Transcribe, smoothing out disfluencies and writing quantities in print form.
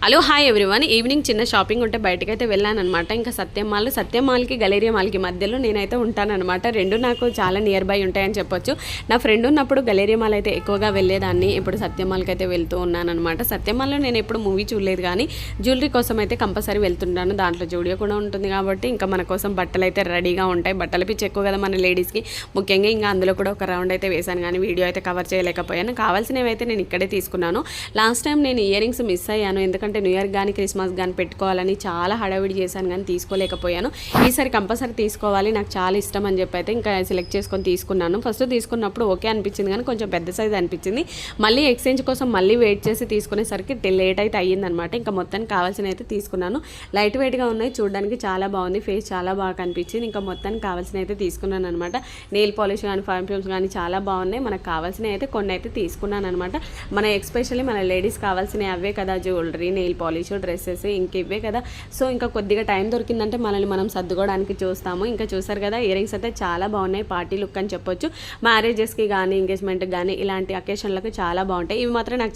Hello hi everyone. Evening చిన్న shopping ఉంటే బయటకైతే వెళ్ళాను అనమాట. ఇంకా సత్యం మాల్కి గలేరియా మాల్కి మధ్యలో నేనైతే ఉంటానన్నమాట. రెండు నాకు చాలా నియర్ బై ఉంటాయని చెప్పొచ్చు. నా ఫ్రెండ్ ఉన్నప్పుడు గలేరియా మాల్ అయితే ఎక్కువగా వెళ్ళేదాన్ని. ఇప్పుడు సత్యం మాల్కి అయితే వెళ్తూ ఉన్నాను అనమాట. సత్యం మాల్లో నేను ఎప్పుడు మూవీ చూడలేదు, కానీ జ్యువెలరీ కోసం అయితే కంపల్సరీ వెళ్తుంటాను. దాంట్లో జూడియో కూడా ఉంటుంది కాబట్టి ఇంకా మన కోసం బట్టలు అయితే రెడీగా ఉంటాయి. బట్టల పిచ్చి ఎక్కువ కదా మన లేడీస్కి, ముఖ్యంగా ఇంకా అందులో కూడా ఒక రౌండ్ అయితే వేశాను, కానీ వీడియో అయితే కవర్ చేయలేకపోయాను. కావాల్సినవి అయితే నేను ఇక్కడే తీసుకున్నాను. లాస్ట్ టైం నేను ఇయర్ రింగ్స్ మిస్ అయ్యాను, ఎందుకంటే న్యూ ఇయర్ కానీ క్రిస్మస్ కానీ పెట్టుకోవాలని చాలా హడావిడి చేశాను, కానీ తీసుకోలేకపోయాను. ఈసారి కంపల్సరీ తీసుకోవాలి, నాకు చాలా ఇష్టం అని చెప్పి అయితే ఇంకా సెలెక్ట్ చేసుకొని తీసుకున్నాను. ఫస్ట్ తీసుకున్నప్పుడు ఓకే అనిపించింది, కానీ కొంచెం పెద్ద సైజ్ అనిపించింది. మళ్ళీ ఎక్స్చేంజ్ కోసం మళ్ళీ వెయిట్ చేసి తీసుకునేసరికి లేట్ అయితే అయ్యిందనమాట. ఇంకా మొత్తానికి కావాల్సిన అయితే తీసుకున్నాను. లైట్ వెయిట్గా ఉన్నాయి, చూడడానికి చాలా బాగుంది, ఫేస్ చాలా బాగా కనిపించింది. ఇంకా మొత్తానికి కావాల్సిన అయితే తీసుకున్నాను అనమాట. నెయిల్ పాలిష్ కానీ పర్ఫ్యూమ్స్ కానీ చాలా బాగున్నాయి. మనకు కావాల్సినవి అయితే కొన్ని అయితే తీసుకున్నాను అనమాట. మన ఎస్పెషల్లీ మన లేడీస్ కావాల్సినవి అవే కదా, జ్యువెలరీ, నెయిల్ పాలిష్, డ్రెస్సెస్, ఇంక ఇవే కదా. సో ఇంకా కొద్దిగా టైం దొరికిందంటే మనల్ని మనం సర్దుకోవడానికి చూస్తాము. ఇంకా చూసారు కదా, ఇయర్ రింగ్స్ అయితే చాలా బాగున్నాయి, పార్టీ లుక్ అని చెప్పొచ్చు. మ్యారేజెస్కి కానీ ఎంగేజ్మెంట్కి కానీ ఇలాంటి అకేషన్లకు చాలా బాగుంటాయి. ఇవి మాత్రం నాకు